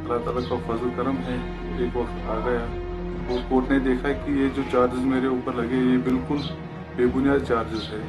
अल्लाह ताला का फजल करम है, एक वक्त आ गया वो कोर्ट ने देखा कि ये जो चार्जेस मेरे ऊपर लगे ये बिल्कुल बेबुनियाद चार्जेस है।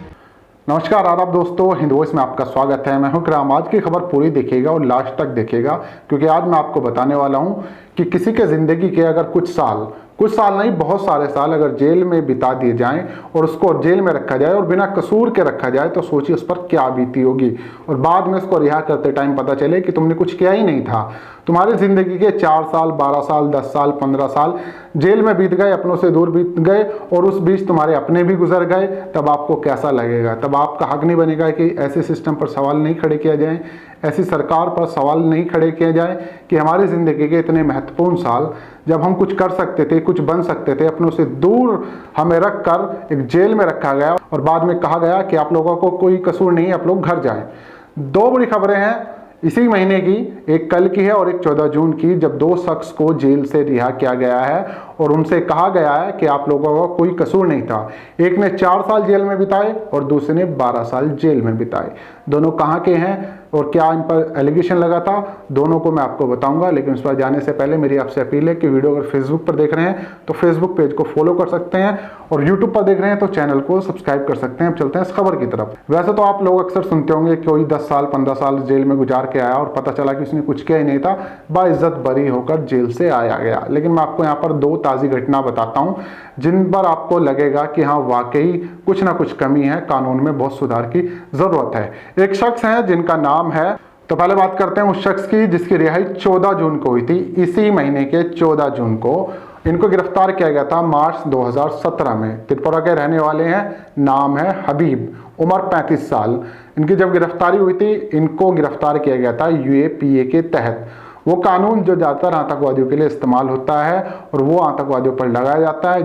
नमस्कार आदाब दोस्तों, हिंद वॉइस में आपका स्वागत है। मैं हूं इकराम। आज की खबर पूरी देखिएगा और लास्ट तक देखिएगा, क्योंकि आज मैं आपको बताने वाला हूं कि किसी के ज़िंदगी के अगर कुछ साल नहीं बहुत सारे साल अगर जेल में बिता दिए जाएं और उसको जेल में रखा जाए और बिना कसूर के रखा जाए, तो सोचिए उस पर क्या बीती होगी। और बाद में उसको रिहा करते टाइम पता चले कि तुमने कुछ किया ही नहीं था। तुम्हारी ज़िंदगी के 4 साल, 12 साल, 10 साल, 15 साल जेल में बीत गए, अपनों से दूर बीत गए और उस बीच तुम्हारे अपने भी गुजर गए, तब आपको कैसा लगेगा? तब आपका हक नहीं बनेगा कि ऐसे सिस्टम पर सवाल नहीं खड़े किया जाए, ऐसी सरकार पर सवाल नहीं खड़े किए जाए कि हमारी ज़िंदगी के इतने महत्वपूर्ण साल जब हम कुछ कर सकते थे, कुछ बन सकते थे, अपनों से दूर हमें रख कर एक जेल में रखा गया और बाद में कहा गया कि आप लोगों को कोई कसूर नहीं है, आप लोग घर जाएं। 2 बड़ी खबरें हैं इसी महीने की, एक कल की है और एक 14 जून की, जब 2 शख्स को जेल से रिहा किया गया है और उनसे कहा गया है कि आप लोगों का कोई कसूर नहीं था। एक ने 4 साल जेल में बिताए और दूसरे ने 12 साल जेल में बिताए। दोनों कहाँ के हैं और क्या इन पर एलिगेशन लगा था, दोनों को मैं आपको बताऊंगा। लेकिन उस पर जाने से पहले मेरी आपसे अपील है कि वीडियो अगर फेसबुक पर देख रहे हैं तो फेसबुक पेज को फॉलो कर सकते हैं और यूट्यूब पर देख रहे हैं तो चैनल को सब्सक्राइब कर सकते हैं। अब चलते हैं इस खबर की तरफ। वैसे तो आप लोग अक्सर सुनते होंगे कि कोई 10 साल 15 साल जेल में गुजार के आया और पता चला कि उसने कुछ किया ही नहीं था, बाइज्जत बरी होकर जेल से आया गया। लेकिन मैं आपको यहाँ पर 2 ताज़ी घटना बताता हूँ जिन पर आपको लगेगा कि हाँ वाकई कुछ ना कुछ कमी है, कानून में बहुत सुधार की जरूरत है। एक शख्स है जिनका नाम है, तो पहले बात करते हैं उस शख्स की जिसकी रिहाई 14 जून को हुई थी। इसी महीने के 14 जून को इनको गिरफ्तार किया गया था, मार्च 2017 में। त्रिपुरा के रहने वाले हैं, नाम है हबीब, उम्र 35 साल। इनकी जब गिरफ्तारी हुई थी, इनको गिरफ्तार किया गया था यूएपीए के तहत। वो कानून जो ज़्यादातर आतंकवादियों के लिए इस्तेमाल होता है और वो आतंकवादियों पर लगाया जाता है।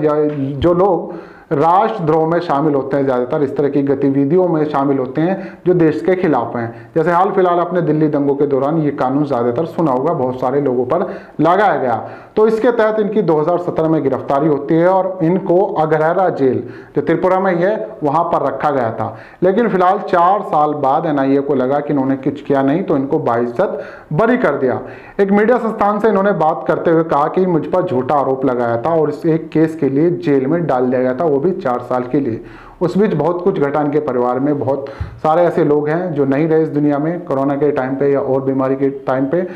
जो लोग राष्ट्रद्रोह में शामिल होते हैं, ज़्यादातर इस तरह की गतिविधियों में शामिल होते हैं जो देश के खिलाफ हैं। जैसे हाल फिलहाल अपने दिल्ली दंगों के दौरान ये कानून ज़्यादातर सुना होगा, बहुत सारे लोगों पर लगाया गया। तो इसके तहत इनकी 2017 में गिरफ्तारी होती है और इनको अगरैरा जेल जो त्रिपुरा में ही है वहाँ पर रखा गया था। लेकिन फिलहाल 4 साल बाद एनआईए को लगा कि इन्होंने कुछ किया नहीं, तो इनको बाइज्जत बरी कर दिया। एक मीडिया संस्थान से इन्होंने बात करते हुए कहा कि मुझ पर झूठा आरोप लगाया था और इस एक केस के लिए जेल में डाल दिया गया था, वो भी 4 साल के लिए। उस बीच बहुत कुछ घटा इनके परिवार में। बहुत सारे ऐसे लोग हैं जो नहीं रहे इस दुनिया में कोरोना के टाइम पे या और बीमारी के टाइम पे,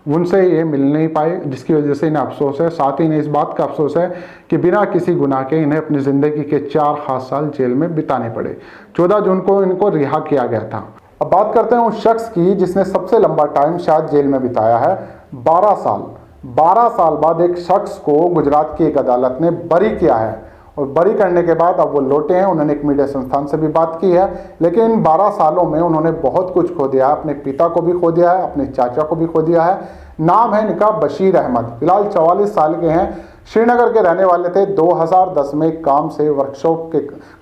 उनसे ये मिल नहीं पाए, जिसकी वजह से इन्हें अफसोस है। साथ ही इन्हें इस बात का अफसोस है कि बिना किसी गुनाह के इन्हें अपनी ज़िंदगी के 4 खास साल जेल में बिताने पड़े। 14 जून को इनको रिहा किया गया था। अब बात करते हैं उस शख्स की जिसने सबसे लंबा टाइम शायद जेल में बिताया है, 12 साल। 12 साल बाद एक शख्स को गुजरात की एक अदालत ने बरी किया है और बरी करने के बाद अब वो लौटे हैं। उन्होंने एक मीडिया संस्थान से भी बात की है, लेकिन इन 12 सालों में उन्होंने बहुत कुछ खो दिया है। अपने पिता को भी खो दिया है, अपने चाचा को भी खो दिया है। नाम है इनका बशीर अहमद, फिलहाल 44 साल के हैं। श्रीनगर के रहने वाले थे। 2010 में काम से वर्कशॉप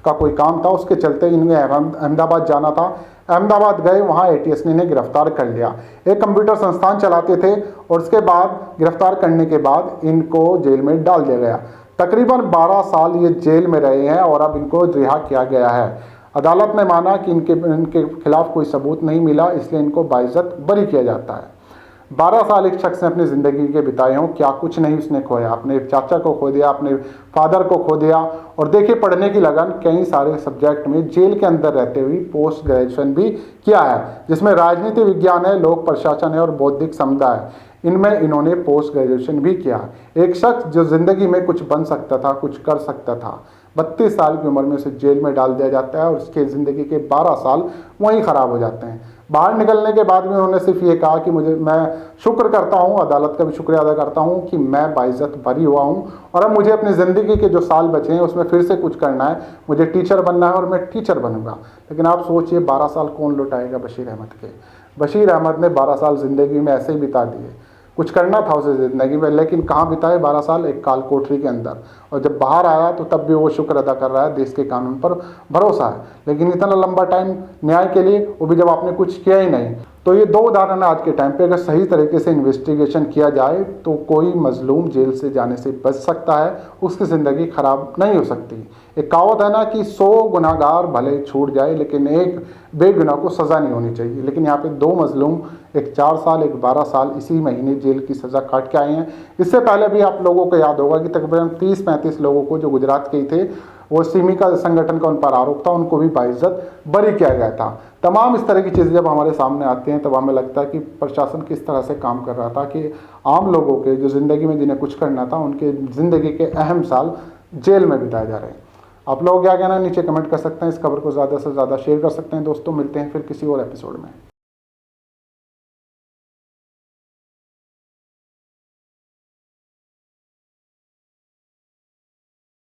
का कोई काम था, उसके चलते इन्हें अहमदाबाद जाना था। अहमदाबाद गए, वहाँ एटीएस ने इन्हें गिरफ्तार कर लिया। एक कंप्यूटर संस्थान चलाते थे और उसके बाद गिरफ्तार करने के बाद इनको जेल में डाल दिया गया। तकरीबन 12 साल ये जेल में रहे हैं और अब इनको रिहा किया गया है। अदालत ने माना कि इनके खिलाफ कोई सबूत नहीं मिला, इसलिए इनको बाइज्जत बरी किया जाता है। 12 साल एक शख्स ने अपनी ज़िंदगी के बिताए हों, क्या कुछ नहीं उसने खोया। अपने चाचा को खो दिया, अपने फादर को खो दिया और देखिए पढ़ने की लगन, कई सारे सब्जेक्ट में जेल के अंदर रहते हुए पोस्ट ग्रेजुएशन भी किया है, जिसमें राजनीति विज्ञान है, लोक प्रशासन है और बौद्धिक समुदाय, इनमें इन्होंने पोस्ट ग्रेजुएशन भी किया। एक शख्स जो ज़िंदगी में कुछ बन सकता था, कुछ कर सकता था, 32 साल की उम्र में उसे जेल में डाल दिया जाता है और उसके ज़िंदगी के 12 साल वहीं ख़राब हो जाते हैं। बाहर निकलने के बाद भी उन्होंने सिर्फ ये कहा कि मैं शुक्र करता हूँ, अदालत का भी शुक्रिया अदा करता हूँ कि मैं बाइज्जत बरी हुआ हूँ और अब मुझे अपनी ज़िंदगी के जो साल बचे हैं उसमें फिर से कुछ करना है, मुझे टीचर बनना है और मैं टीचर बनूंगा। लेकिन आप सोचिए 12 साल कौन लौटाएगा बशीर अहमद के? बशीर अहमद ने 12 साल ज़िंदगी में ऐसे ही बिता दिए। कुछ करना था उसे ज़िंदगी में, लेकिन कहाँ बिताए 12 साल? एक काल कोठरी के अंदर। और जब बाहर आया तो तब भी वो शुक्र अदा कर रहा है, देश के कानून पर भरोसा है। लेकिन इतना लंबा टाइम न्याय के लिए, वो भी जब आपने कुछ किया ही नहीं। तो ये 2 उदाहरण है आज के टाइम पे। अगर सही तरीके से इन्वेस्टिगेशन किया जाए तो कोई मजलूम जेल से जाने से बच सकता है, उसकी ज़िंदगी खराब नहीं हो सकती। एक कहावत है ना कि 100 गुनाहगार भले छूट जाए लेकिन एक बेगुनाह को सज़ा नहीं होनी चाहिए। लेकिन यहाँ पे 2 मजलूम, एक 4 साल एक 12 साल इसी महीने जेल की सज़ा काट के आए हैं। इससे पहले भी आप लोगों को याद होगा कि तकरीबन 30-35 लोगों को जो गुजरात के ही थे, वो सिमी का संगठन का उन पर आरोप था, उनको भी बाइज्जत बरी किया गया था। तमाम इस तरह की चीज़ें जब हमारे सामने आती हैं तब हमें लगता है कि प्रशासन किस तरह से काम कर रहा था कि आम लोगों के जो ज़िंदगी में जिन्हें कुछ करना था उनके ज़िंदगी के अहम साल जेल में बिताए जा रहे हैं। आप लोग क्या कहना है नीचे कमेंट कर सकते हैं। इस खबर को ज़्यादा से ज़्यादा शेयर कर सकते हैं। दोस्तों मिलते हैं फिर किसी और एपिसोड में।